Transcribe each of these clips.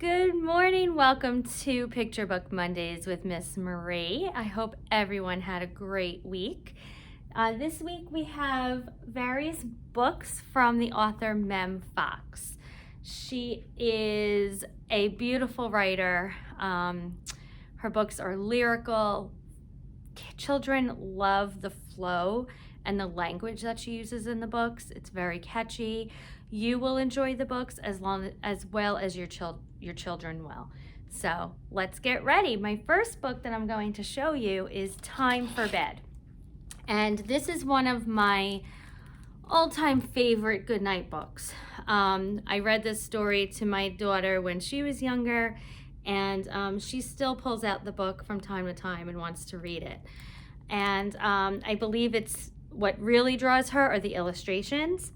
Good morning. Welcome to Picture Book Mondays with Miss Marie. I hope everyone had a great week. This week we have various books from the author Mem Fox. She is a beautiful writer. Her books are lyrical. Children love the flow and the language that she uses in the books. It's very catchy. You will enjoy the books as well as your children will. So let's get ready. My first book that I'm going to show you is Time for Bed. And this is one of my all-time favorite goodnight books. I read this story to my daughter when she was younger, and she still pulls out the book from time to time and wants to read it. And I believe it's what really draws her are the illustrations.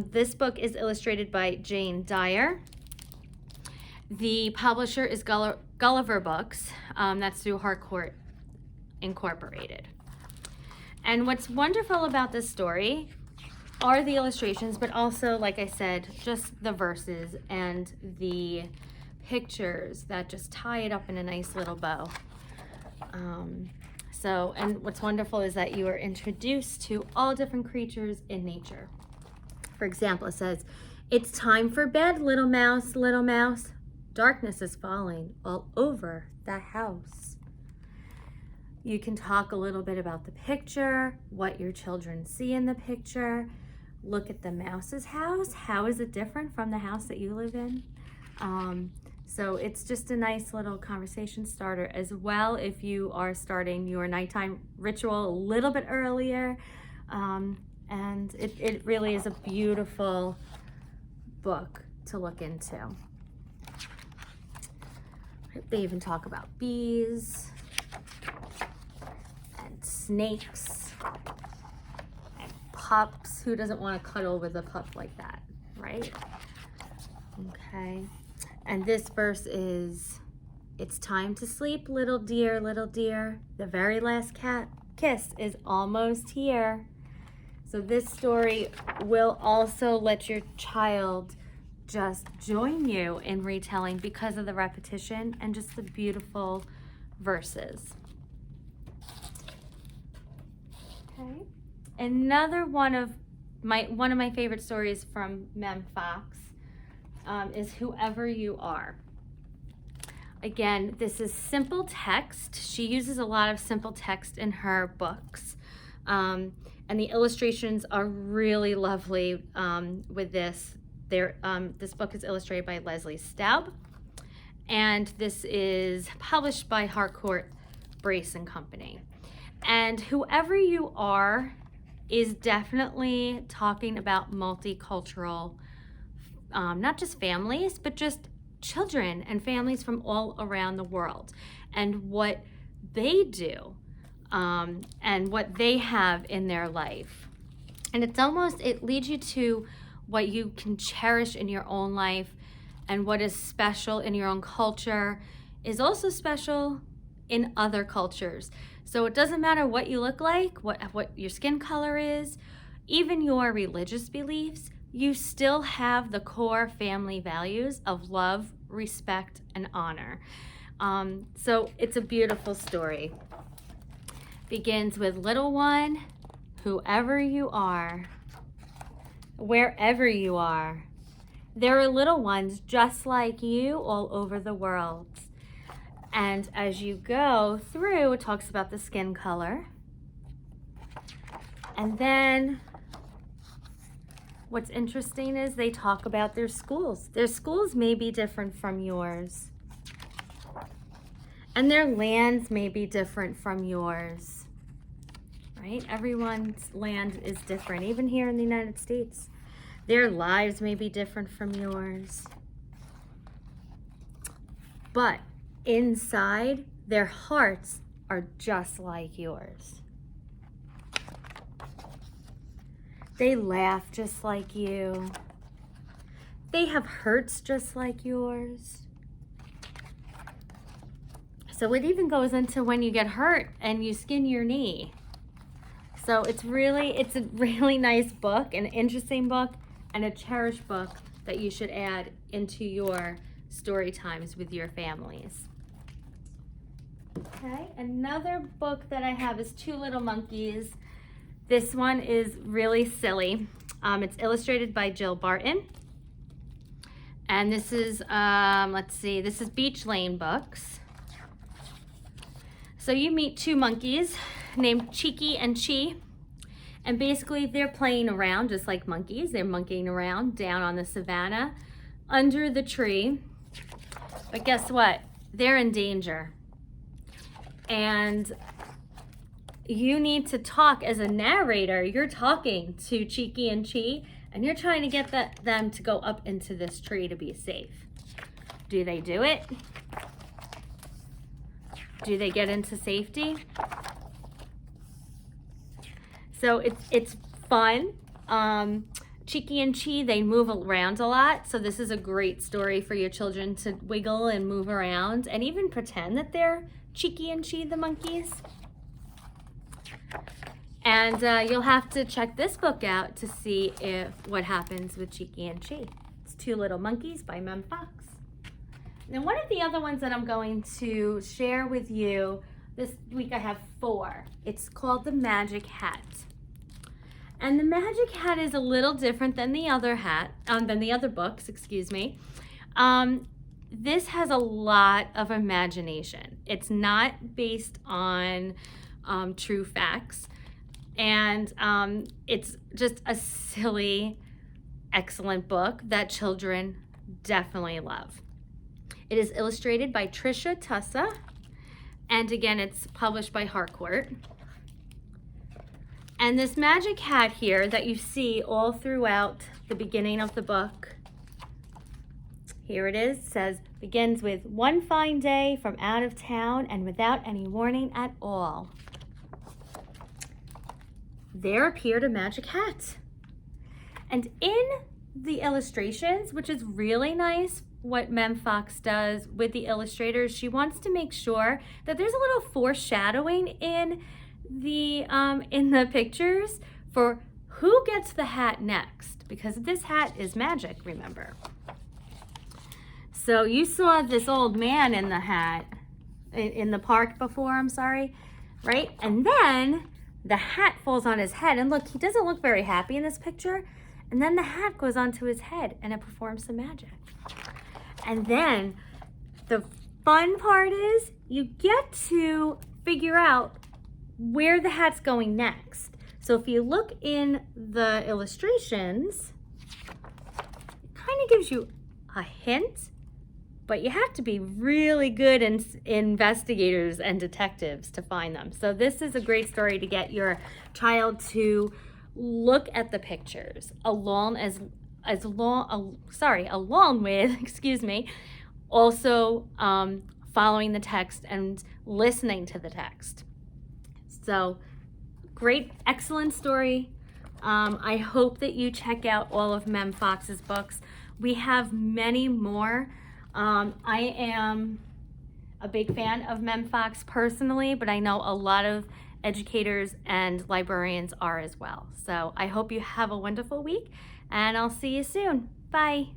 This book is illustrated by Dyer. The publisher is Gulliver Books. That's through Harcourt Incorporated. And what's wonderful about this story are the illustrations, but also, like I said, just the verses and the pictures that just tie it up in a nice little bow. And what's wonderful is that you are introduced to all different creatures in nature. For example, it says, "It's time for bed, little mouse, little mouse. Darkness is falling all over the house." You can talk a little bit about the picture, what your children see in the picture. Look at the mouse's house. How is it different from the house that you live in? So it's just a nice little conversation starter as well if you are starting your nighttime ritual a little bit earlier. And it really is a beautiful book to look into. They even talk about bees and snakes and pups. Who doesn't want to cuddle with a pup like that, right? Okay. And this verse is, "It's time to sleep, little dear, little dear. The very last kiss is almost here." So this story will also let your child just join you in retelling because of the repetition and just the beautiful verses. Okay. Another one of my favorite stories from Mem Fox is Whoever You Are. Again, this is simple text. She uses a lot of simple text in her books. And the illustrations are really lovely with this. This book is illustrated by Leslie Staub, and this is published by Harcourt Brace and Company. And Whoever You Are is definitely talking about multicultural, not just families, but just children and families from all around the world and what they do. And what they have in their life. And it leads you to what you can cherish in your own life, and what is special in your own culture is also special in other cultures. So it doesn't matter what you look like, what your skin color is, even your religious beliefs, you still have the core family values of love, respect, and honor. So it's a beautiful story. Begins with, "Little one, whoever you are, wherever you are, there are little ones just like you all over the world." And as you go through, it talks about the skin color. And then what's interesting is they talk about their schools. Their schools may be different from yours. And their lands may be different from yours, right? Everyone's land is different, even here in the United States. Their lives may be different from yours. But inside, their hearts are just like yours. They laugh just like you. They have hurts just like yours. So it even goes into when you get hurt and you skin your knee. So it's a really nice book, an interesting book, and a cherished book that you should add into your story times with your families. Okay, another book that I have is Two Little Monkeys. This one is really silly. It's illustrated by Jill Barton. And this is, let's see, this is Beach Lane Books. So you meet two monkeys named Cheeky and Chi. And basically they're playing around just like monkeys. They're monkeying around down on the savannah under the tree. But guess what? They're in danger. And you need to talk as a narrator. You're talking to Cheeky and Chi, and you're trying to get them to go up into this tree to be safe. Do they do it? Do they get into safety? So it's fun. Cheeky and Chi, they move around a lot. So this is a great story for your children to wiggle and move around and even pretend that they're Cheeky and Chi, the monkeys. And you'll have to check this book out to see what happens with Cheeky and Chi. It's Two Little Monkeys by Mem Fox. Now, one of the other ones that I'm going to share with you this week, I have 4. It's called The Magic Hat. And The Magic Hat is a little different than the other books, excuse me. This has a lot of imagination. It's not based on true facts. And it's just a silly, excellent book that children definitely love. It is illustrated by Tricia, Tusa, and again, it's published by Harcourt. And this magic hat here that you see all throughout the beginning of the book, here it is, says, begins with one fine day from out of town and without any warning at all. There appeared a magic hat. And in the illustrations, which is really nice, what Mem Fox does with the illustrators, she wants to make sure that there's a little foreshadowing in the pictures for who gets the hat next, because this hat is magic, remember. So you saw this old man in the hat, in the park before, I'm sorry, right? And then the hat falls on his head, and look, he doesn't look very happy in this picture. And then the hat goes onto his head and it performs some magic. And then the fun part is you get to figure out where the hat's going next. So if you look in the illustrations, it kind of gives you a hint, but you have to be really good investigators and detectives to find them. So this is a great story to get your child to look at the pictures along with, excuse me, also following the text and listening to the text. So great, excellent story. I hope that you check out all of Mem Fox's books. We have many more. I am a big fan of Mem Fox personally, but I know a lot of educators and librarians are as well. So I hope you have a wonderful week, and I'll see you soon. Bye.